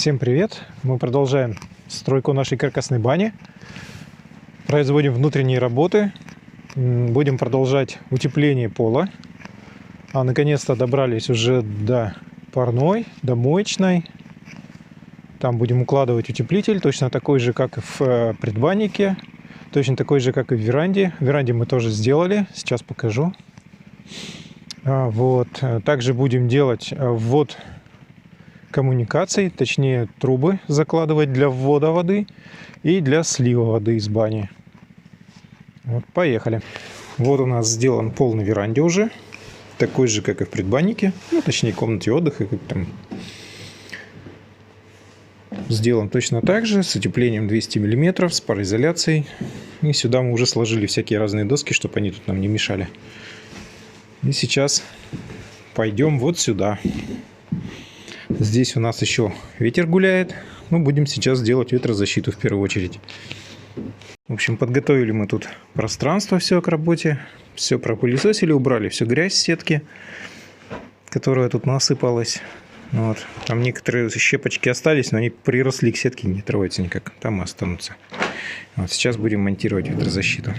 Всем привет! Мы продолжаем стройку нашей каркасной бани. Производим внутренние работы. Будем продолжать утепление пола. Наконец-то добрались уже до парной, до моечной. Там будем укладывать утеплитель, точно такой же, как и в предбаннике. Точно такой же, как и в веранде. В веранде мы тоже сделали. Сейчас покажу. Также будем делать ввод коммуникаций, точнее трубы закладывать для ввода воды и для слива воды из бани. Поехали. Вот у нас сделан пол на веранде уже. Такой же, как и в предбаннике. Точнее, в комнате отдыха. Как там. Сделан точно так же, с утеплением 200 мм, с пароизоляцией. И сюда мы уже сложили всякие разные доски, чтобы они тут нам не мешали. И сейчас пойдем вот сюда. Здесь у нас еще ветер гуляет. Мы будем сейчас делать ветрозащиту в первую очередь. В общем, подготовили мы тут пространство все к работе. Все пропылесосили, убрали всю грязь с сетки, которая тут насыпалась. Там некоторые щепочки остались, но они приросли к сетке, не отрываются никак. Там и останутся. Сейчас будем монтировать ветрозащиту.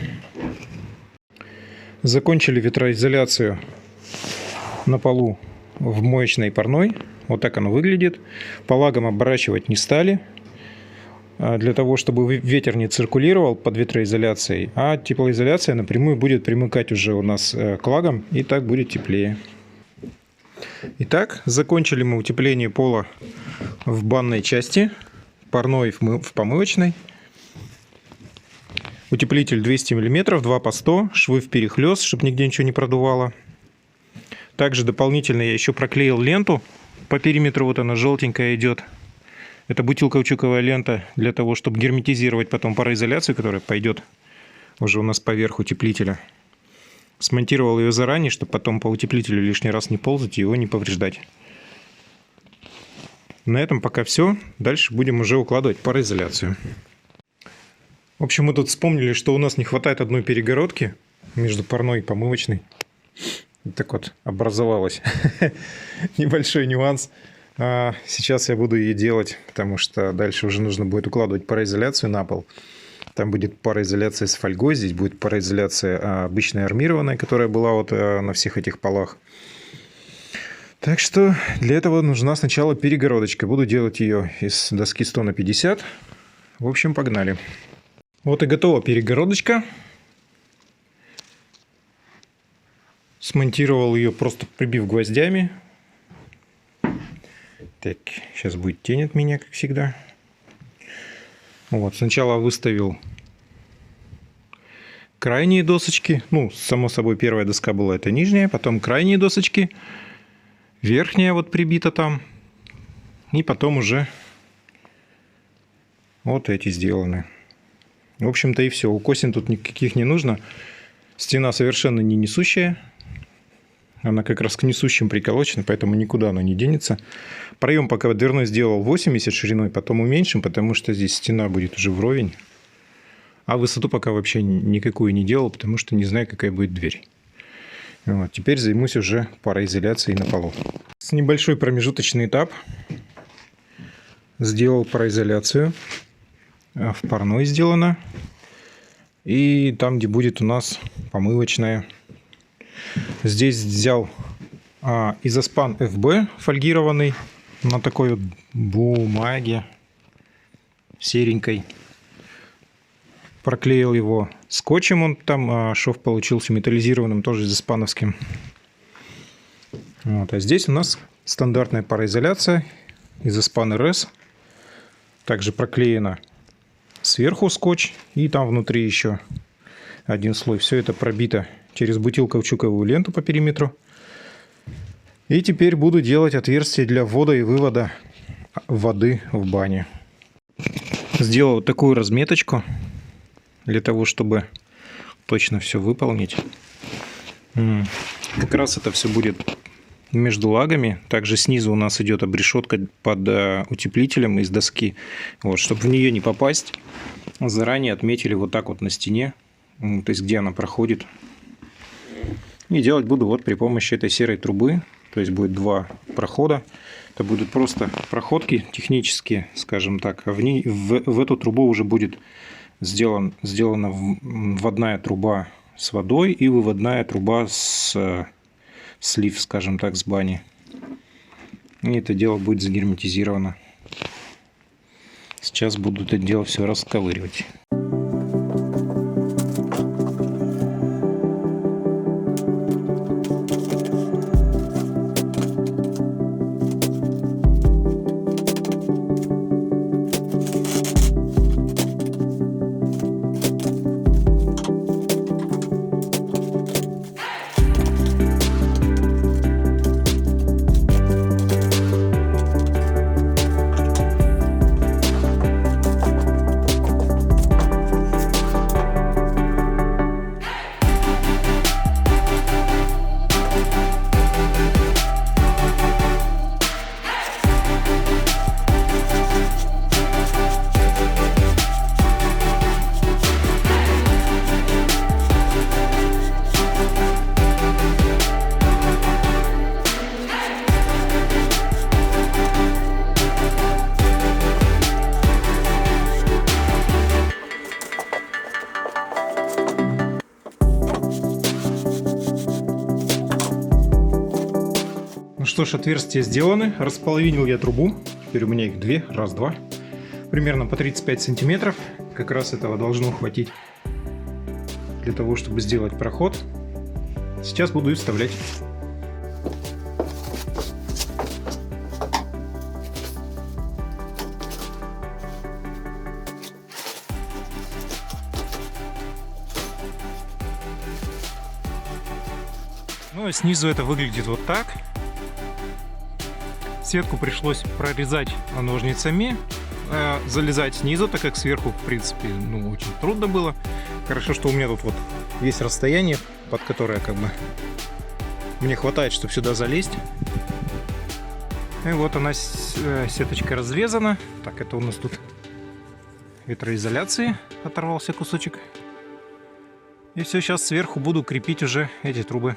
Закончили ветроизоляцию на полу в моечной и парной. Вот так оно выглядит. Полагом оборачивать не стали. Для того, чтобы ветер не циркулировал под ветроизоляцией. А теплоизоляция напрямую будет примыкать уже у нас к лагам. И так будет теплее. Итак, закончили мы утепление пола в банной части. Парной в помывочной. Утеплитель 200 мм, 2 по 100. Швы в перехлёст, чтобы нигде ничего не продувало. Также дополнительно я еще проклеил ленту. По периметру вот она желтенькая идет. Это бутилкаучуковая лента для того, чтобы герметизировать потом пароизоляцию, которая пойдет уже у нас поверх утеплителя. Смонтировал ее заранее, чтобы потом по утеплителю лишний раз не ползать и его не повреждать. На этом пока все. Дальше будем уже укладывать пароизоляцию. В общем, мы тут вспомнили, что у нас не хватает одной перегородки между парной и помывочной. Так вот, образовалось. Небольшой нюанс. Сейчас я буду ее делать, потому что дальше уже нужно будет укладывать пароизоляцию на пол. Там будет пароизоляция с фольгой, здесь будет пароизоляция обычная армированная, которая была вот на всех этих полах. Так что для этого нужна сначала перегородочка. Буду делать ее из доски 100 на 50. В общем, погнали. Вот и готова перегородочка. Смонтировал ее, просто прибив гвоздями. Так, сейчас будет тень от меня, как всегда. Сначала выставил крайние досочки. Само собой, первая доска была это нижняя, потом крайние досочки. Верхняя прибита там. И потом уже вот эти сделаны. В общем-то и все. Укосин тут никаких не нужно. Стена совершенно не несущая. Она как раз к несущим приколочена, поэтому никуда она не денется. Проем пока дверной сделал 80 шириной, потом уменьшим, потому что здесь стена будет уже вровень. А высоту пока вообще никакую не делал, потому что не знаю, какая будет дверь. Теперь займусь уже пароизоляцией на полу. С небольшой промежуточный этап. Сделал пароизоляцию. В парной сделано. И там, где будет у нас помывочная. Здесь взял изоспан FB фольгированный на такой вот бумаге серенькой. Проклеил его скотчем, он там шов получился металлизированным, тоже изоспановским. А здесь у нас стандартная пароизоляция изоспан RS. Также проклеено сверху скотч и там внутри еще один слой. Все это пробито через бутилкаучуковую ленту по периметру. И теперь буду делать отверстие для ввода и вывода воды в бане. Сделал вот такую разметочку для того, чтобы точно все выполнить. Как раз это все будет между лагами. Также снизу у нас идет обрешетка под утеплителем из доски. Чтобы в нее не попасть, заранее отметили вот так вот на стене, то есть где она проходит. И делать буду при помощи этой серой трубы. То есть будет два прохода. Это будут просто проходки технические, скажем так. В эту трубу уже будет сделана вводная труба с водой и выводная труба с слив, скажем так, с бани. И это дело будет загерметизировано. Сейчас буду это дело все расковыривать. Ну что ж, отверстия сделаны. Располовинил я трубу. Теперь у меня их две. Раз, два. Примерно по 35 сантиметров. Как раз этого должно хватить для того, чтобы сделать проход. Сейчас буду их вставлять. Ну и снизу это выглядит вот так. Сетку пришлось прорезать ножницами, залезать снизу, так как сверху, в принципе, очень трудно было. Хорошо, что у меня тут вот есть расстояние, под которое как бы мне хватает, чтобы сюда залезть. И вот она, сеточка разрезана. Так, это у нас тут ветроизоляции, оторвался кусочек. И все, сейчас сверху буду крепить уже эти трубы.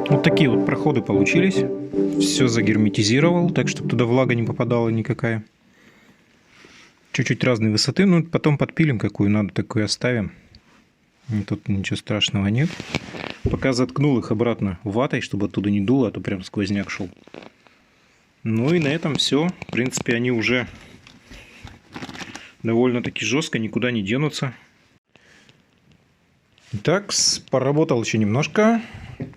Вот такие вот проходы получились. Все загерметизировал, так чтобы туда влага не попадала никакая. Чуть-чуть разной высоты, но потом подпилим, какую надо, такую оставим. Тут ничего страшного нет. Пока заткнул их обратно ватой, чтобы оттуда не дуло, а то прям сквозняк шел. Ну и на этом все. В принципе, они уже довольно-таки жестко, никуда не денутся. Итак, поработал еще немножко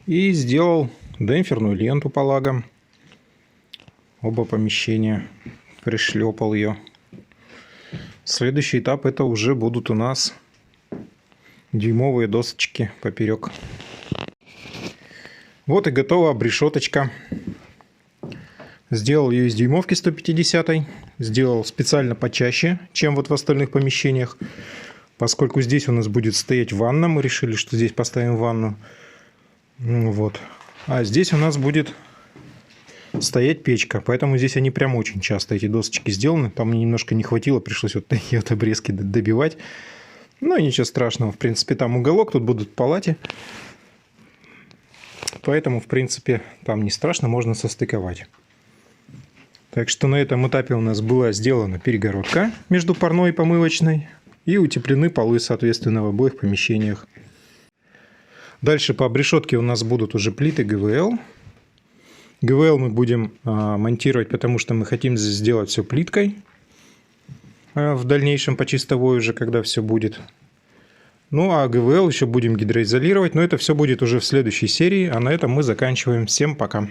и сделал демпферную ленту по лагам. Оба помещения. Пришлепал ее. Следующий этап это уже будут у нас дюймовые досочки поперек. Вот и готова обрешеточка. Сделал ее из дюймовки 150. Сделал специально почаще, чем вот в остальных помещениях. Поскольку здесь у нас будет стоять ванна, мы решили, что здесь поставим ванну. Вот. А здесь у нас будет стоять печка. Поэтому здесь они прям очень часто, эти досочки сделаны. Там мне немножко не хватило, пришлось вот такие вот обрезки добивать. Ну, ничего страшного. В принципе, там уголок, тут будут палати. Поэтому, в принципе, там не страшно, можно состыковать. Так что на этом этапе у нас была сделана перегородка между парной и помывочной. И утеплены полы, соответственно, в обоих помещениях. Дальше по обрешетке у нас будут уже плиты ГВЛ. ГВЛ мы будем монтировать, потому что мы хотим сделать все плиткой. В дальнейшем по чистовой уже, когда все будет. Ну а ГВЛ еще будем гидроизолировать. Но это все будет уже в следующей серии. А на этом мы заканчиваем. Всем пока.